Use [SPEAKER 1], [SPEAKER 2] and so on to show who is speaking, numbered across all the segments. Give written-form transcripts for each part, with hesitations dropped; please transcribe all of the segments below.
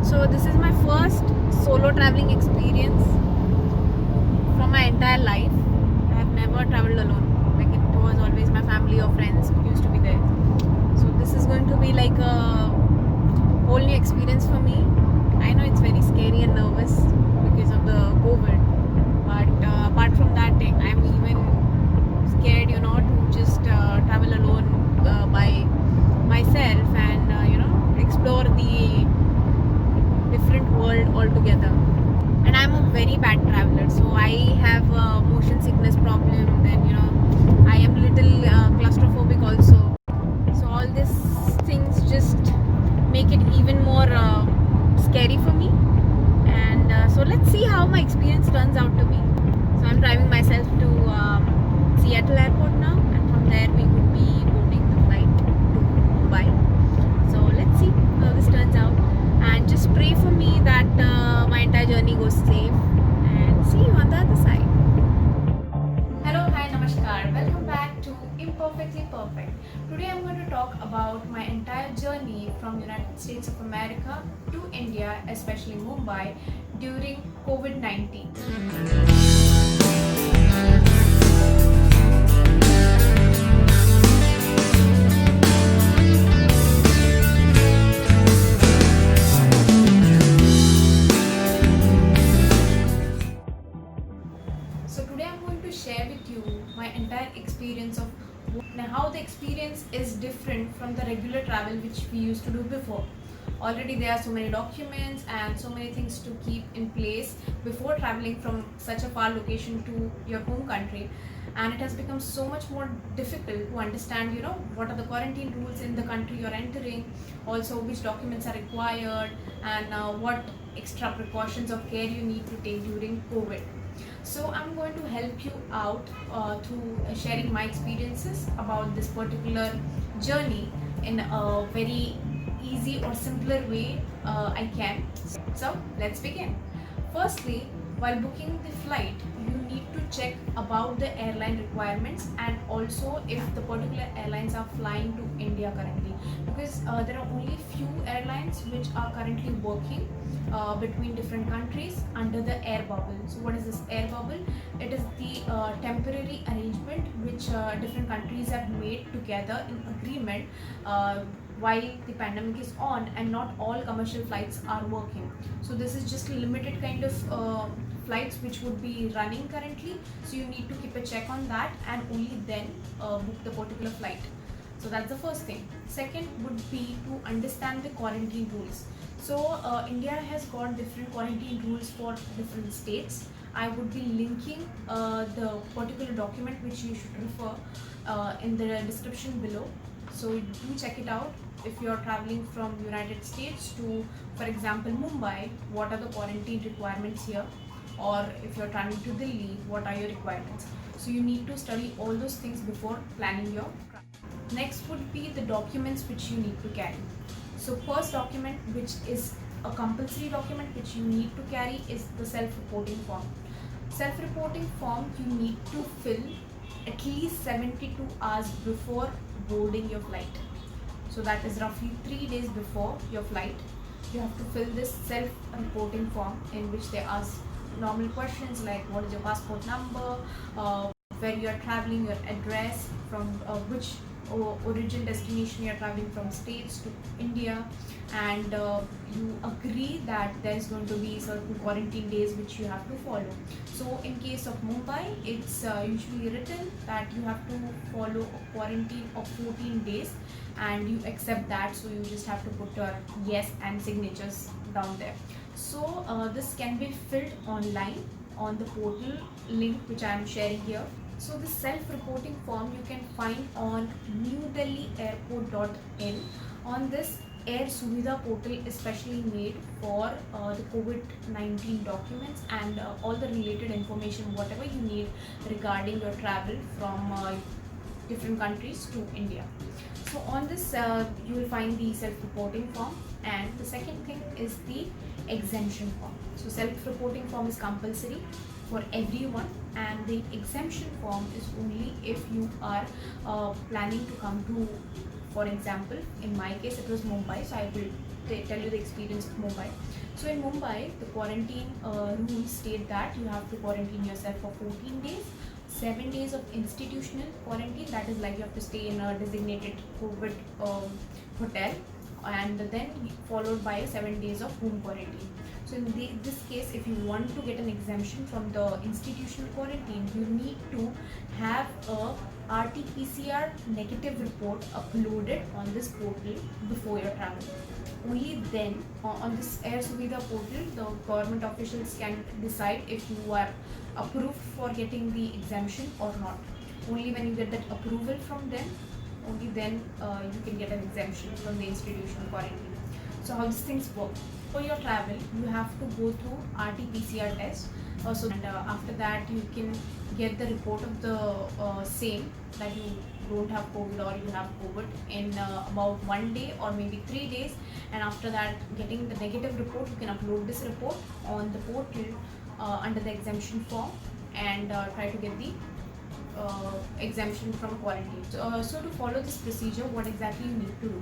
[SPEAKER 1] So this is my first solo traveling experience from my entire life. I have never traveled alone. Like it was always my family or friends who used to be there. So this is going to be like a whole new experience for me. I know it's very scary and nervous because of the COVID, but apart from that, I'm even scared, to just travel alone by myself and explore the different world altogether. And I'm a very bad traveler, so I have a motion sickness problem. Then I am little claustrophobic also. So all these things just make it even more scary for me. And so let's see how my experience turns out to be. So I'm driving myself to Seattle airport now, and from there we would be boarding the flight to Mumbai. So let's see how this turns out, and just pray for me that my entire journey goes safe, and see you on the other side. Hello, hi, namaskar. Welcome back to Imperfectly Perfect. Today I'm going to talk about my entire journey from United States of America to India, especially Mumbai, during COVID-19. So today I'm going to share with you my entire experience of now how the experience is different from the regular travel which we used to do before. Already there are so many documents and so many things to keep in place before traveling from such a far location to your home country, and it has become so much more difficult to understand what are the quarantine rules in the country you're entering, also which documents are required, and what extra precautions of care you need to take during COVID. So I'm going to help you out through sharing my experiences about this particular journey in a very easy or simpler way I can. So let's begin. Firstly, while booking the flight, you need to check about the airline requirements and also if the particular airlines are flying to India currently, because there are only few airlines which are currently working between different countries under the air bubble. So what is this air bubble? It is the temporary arrangement which different countries have made together in agreement while the pandemic is on and not all commercial flights are working. So this is just a limited kind of flights which would be running currently. So you need to keep a check on that and only then book the particular flight. So that's the first thing. Second would be to understand the quarantine rules. So India has got different quarantine rules for different states. I would be linking the particular document which you should refer in the description below. So do check it out. If you are traveling from United States to, for example, Mumbai, what are the quarantine requirements here? Or if you're traveling to Delhi, what are your requirements? So you need to study all those things before planning your travel. Next would be the documents which you need to carry. So first document, which is a compulsory document which you need to carry, is the self-reporting form. Self-reporting form you need to fill at least 72 hours before boarding your flight. So that is roughly 3 days before your flight. You have to fill this self-reporting form in which they ask normal questions like what is your passport number, where you are traveling, your address, from which origin destination you are traveling from, states to India, and you agree that there is going to be certain quarantine days which you have to follow. So in case of Mumbai, it's usually written that you have to follow a quarantine of 14 days and you accept that, so you just have to put your yes and signatures down there. So this can be filled online on the portal link which I am sharing here. So the self-reporting form you can find on newdelhiairport.in. On this, Air Suvidha portal is specially made for the COVID-19 documents and all the related information, whatever you need regarding your travel from different countries to India. So on this, you will find the self-reporting form, and the second thing is the exemption form. So self-reporting form is compulsory for everyone, and the exemption form is only if you are planning to come to, for example, in my case it was Mumbai, so I will tell you the experience of Mumbai. So in Mumbai, the quarantine rules state that you have to quarantine yourself for 14 days, 7 days of institutional quarantine, that is like you have to stay in a designated COVID hotel, and then followed by 7 days of home quarantine. So in this case, if you want to get an exemption from the institutional quarantine, you need to have a RT-PCR negative report uploaded on this portal before your travel. Only then, on this Air Suvidha portal, the government officials can decide if you are approved for getting the exemption or not. Only when you get that approval from them, only then you can get an exemption from the institutional quarantine. So how these things work? For your travel, you have to go through RT-PCR test. And after that, you can get the report of the same, that you don't have COVID or you have COVID in about 1 day or maybe 3 days. And after that, getting the negative report, you can upload this report on the portal under the exemption form and try to get the exemption from quarantine. So to follow this procedure, what exactly you need to do?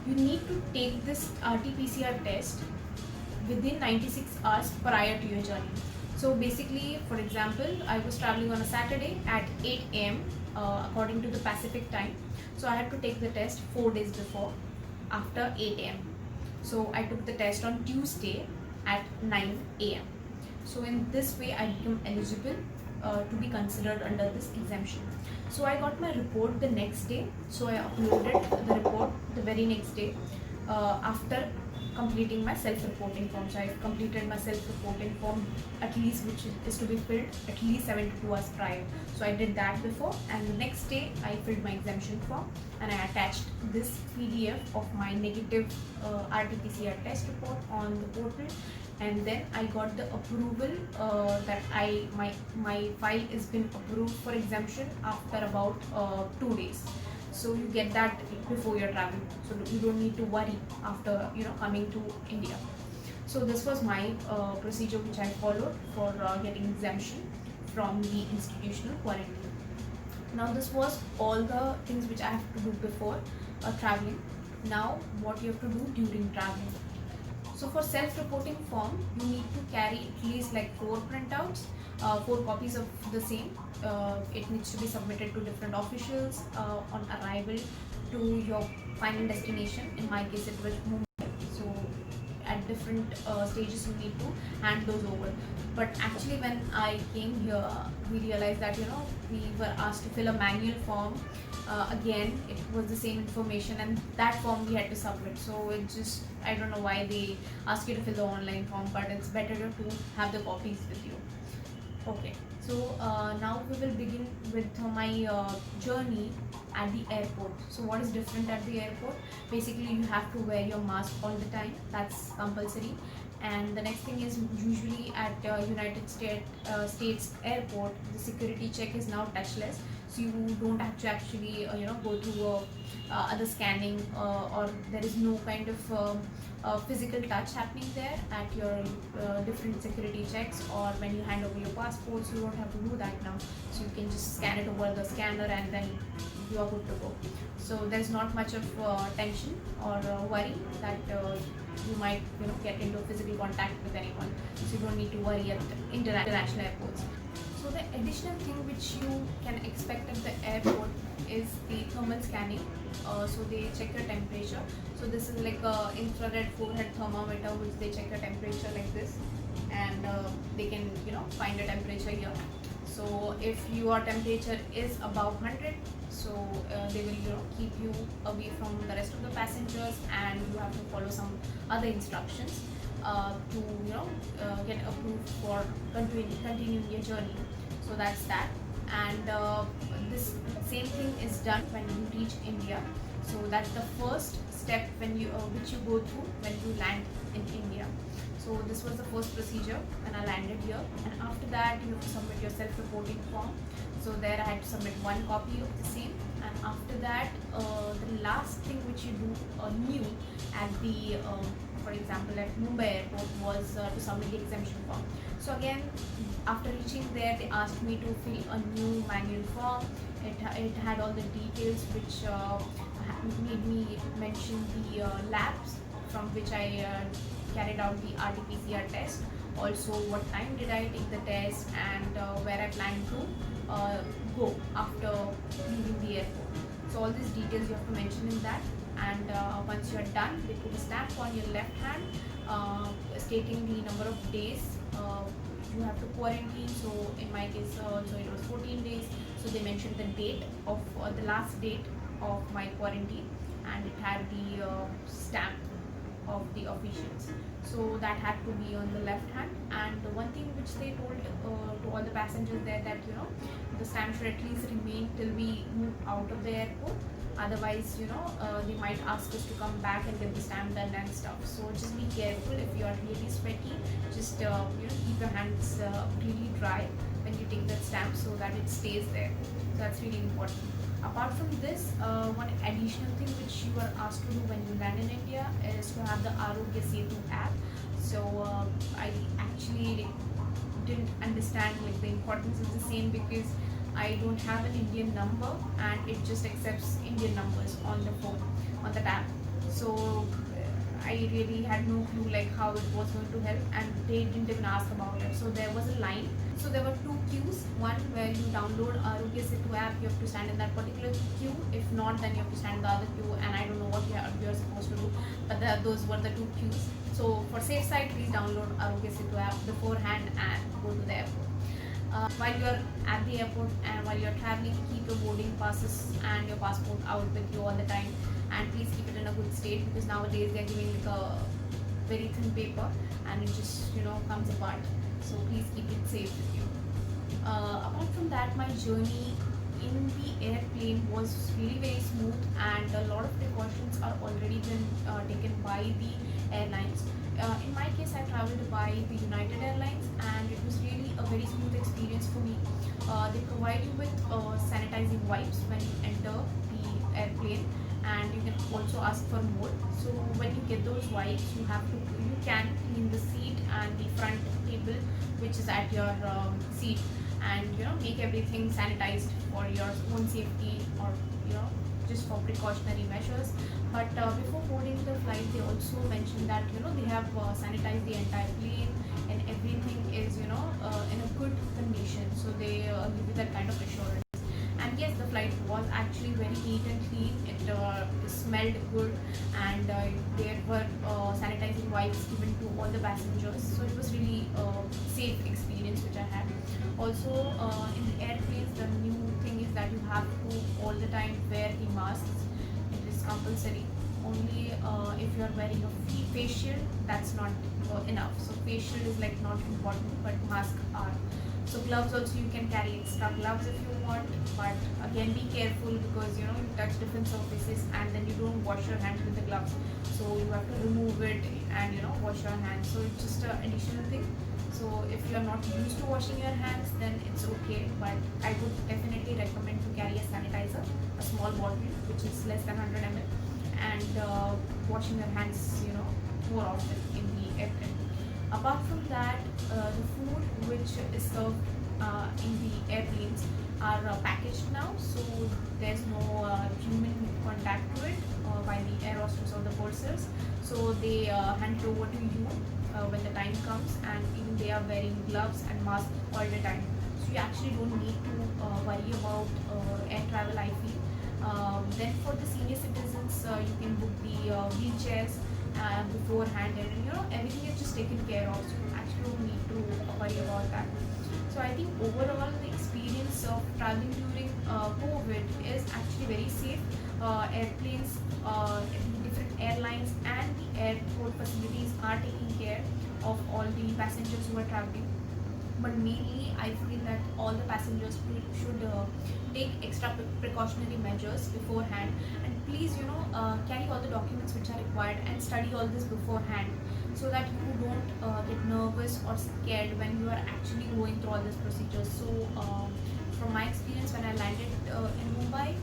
[SPEAKER 1] You need to take this RT-PCR test within 96 hours prior to your journey. So basically, for example, I was traveling on a Saturday at 8 a.m. According to the Pacific time. So I had to take the test 4 days before, after 8 a.m. So I took the test on Tuesday at 9 a.m. So in this way, I become eligible to be considered under this exemption. So I got my report the next day. So I uploaded the report the very next day after completing my self-reporting form. So I've completed my self-reporting form, at least, which is to be filled at least 72 hours prior. So I did that before, and the next day I filled my exemption form and I attached this PDF of my negative RT-PCR test report on the portal, and then I got the approval that my file has been approved for exemption after about 2 days. So you get that before your travel, so you don't need to worry after coming to India. So this was my procedure which I followed for getting exemption from the institutional quarantine. Now this was all the things which I have to do before traveling. Now what you have to do during traveling. So for self-reporting form, you need to carry at least like 4 printouts, 4 copies of the same. It needs to be submitted to different officials on arrival to your final destination. In my case, it was Mumbai. So at different stages, you need to hand those over. But actually, when I came here, we realized that we were asked to fill a manual form. Again, it was the same information, and that form we had to submit. So it just, I don't know why they ask you to fill the online form, but it's better to have the copies with you. Okay, so now we will begin with my journey at the airport. So what is different at the airport? Basically, you have to wear your mask all the time. That's compulsory. And the next thing is, usually at United States airport, the security check is now touchless. So you don't have to actually go through other scanning, or there is no kind of physical touch happening there at your different security checks, or when you hand over your passports. You don't have to do that now. So you can just scan it over the scanner and then you are good to go. So there's not much of tension or worry that you might get into physical contact with anyone. So you don't need to worry at international airports. So the additional thing which you can expect at the airport is the thermal scanning. So they check your temperature. So this is like a infrared forehead thermometer which they check your temperature like this, and they can find your temperature here. So if your temperature is above 100, so they will keep you away from the rest of the passengers, and you have to follow some other instructions to get approved for continuing your journey. So that's that. And this same thing is done when you reach India. So that's the first step when you which you go through when you land in India. So this was the first procedure when I landed here, and after that you have to submit your self-reporting form. So there I had to submit 1 copy of the same, and after that the last thing which you do new at the for example at Mumbai airport was to submit the exemption form. So again, after reaching there, they asked me to fill a new manual form. It had all the details which made me mention the labs from which I carried out the RT-PCR test. Also, what time did I take the test, and where I plan to go after leaving the airport. So all these details you have to mention in that. And once you are done, they put a stamp on your left hand stating the number of days you have to quarantine. So in my case, so it was 14 days. So they mentioned the date of the last date of my quarantine, and it had the stamp of the officials. So that had to be on the left hand. And the one thing which they told to all the passengers there, that the stamp should at least remain till we move out of the airport. Otherwise, they might ask us to come back and get the stamp done and stuff. So just be careful. If you are really sweaty, just keep your hands really dry when you take that stamp, so that it stays there. So that's really important. Apart from this, one additional thing which you are asked to do when you land in India is to have the Arogya Setu app. So I actually didn't understand like the importance of the same, because I don't have an Indian number and it just accepts Indian numbers on the phone, on the app. So I really had no clue like how it was going to help, and they didn't even ask about it. So there was a line. So there were two queues. One where you download Arogya Setu app, you have to stand in that particular queue. If not, then you have to stand in the other queue, and I don't know what you're supposed to do. But those were the two queues. So for safe side, please download Arogya Setu app beforehand and go to the airport. While you're at the airport and while you're traveling, keep your boarding passes and your passport out with you all the time, and please keep it in a good state, because nowadays they're giving like a very thin paper and it just comes apart. So please keep it safe with you. Apart from that, my journey in the airplane was really very smooth, and a lot of precautions are already been taken by the airlines. In my case, I traveled by the United Airlines, and it was really a very smooth experience for me. They provide you with sanitizing wipes when you enter the airplane, and you can also ask for more. So when you get those wipes, you can clean the seat and the front table which is at your seat, and make everything sanitized for your own safety, or just for precautionary measures. But before boarding the flight, they also mentioned that they have sanitized the entire plane, and everything is in a good condition. So they give you that kind of assurance. And yes, the flight was actually very neat and clean. It smelled good, and there were sanitizing wipes given to all the passengers. So it was really a safe experience which I had. Also, in the airplanes, the new thing is that you have to all the time wear the masks. It is compulsory. Only if you are wearing a facial, that's not enough. So facial is like not important, but masks are. So gloves also, you can carry extra gloves if you want, but again be careful, because you touch different surfaces and then you don't wash your hands with the gloves. So you have to remove it and wash your hands. So it's just an additional thing. So if you are not used to washing your hands, then it's okay. But I would definitely recommend to carry a sanitizer, a small bottle which is less than 100 ml, and washing your hands more often in the airplane. Apart from that, the food which is served in the airplanes are packaged now, so there's no human contact to it by the air hostess or the pursers. So they hand it over to you when the time comes, and even they are wearing gloves and masks all the time. So you actually don't need to worry about air travel, I feel. Then for the senior citizens, you can book the wheelchairs beforehand, and everything is just taken care of, so you actually don't need to worry about that. So I think overall the experience of traveling during COVID is actually very safe. Airplanes, different airlines and the airport facilities are taking care of all the passengers who are traveling. But mainly I feel that all the passengers should take extra precautionary measures beforehand, and please carry all the documents which are required and study all this beforehand, so that you don't get nervous or scared when you are actually going through all these procedures. So from my experience, when I landed in Mumbai,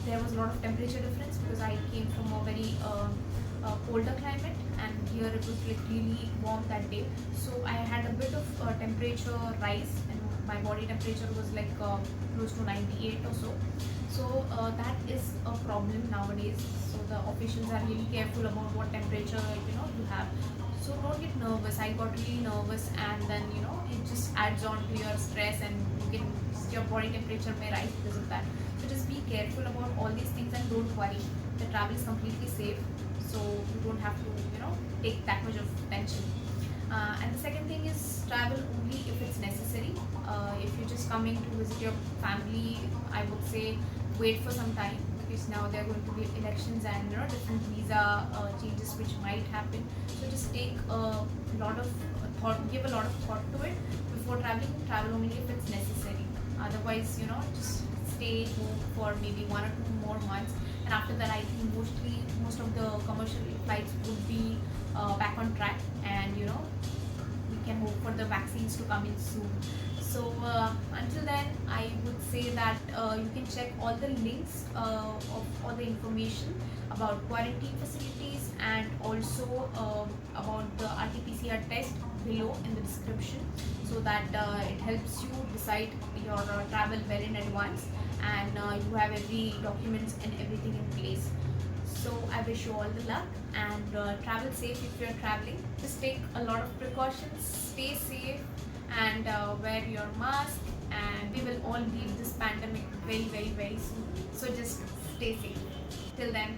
[SPEAKER 1] there was a lot of temperature difference, because I came from a very colder climate, and here it was like really warm that day. So I had a bit of temperature rise, and my body temperature was like close to 98 or so. So that is a problem nowadays. So the officials are really careful about what temperature you have. So don't get nervous. I got really nervous, and then it just adds on to your stress, and your body temperature may rise because of that. So just be careful about all these things and don't worry. The travel is completely safe, so you don't have to take that much of tension. And the second thing is travel only if it's necessary. If you're just coming to visit your family, I would say wait for some time, because now there are going to be elections and different visa changes which might happen. So just take a lot of thought, give a lot of thought to it before traveling. Travel only if it's necessary. Otherwise, just stay home for maybe 1 or 2 more months, and after that, I think most of the commercial flights would be back on track, and we can hope for the vaccines to come in soon. So until then, I would say that you can check all the links of all the information about quarantine facilities, and also about the RT-PCR test below in the description, so that it helps you decide your travel well in advance, and you have every documents and everything in place. So I wish you all the luck, and travel safe if you're traveling. Just take a lot of precautions, stay safe, and wear your mask, and we will all leave this pandemic very, very, very soon. So just stay safe. Till then,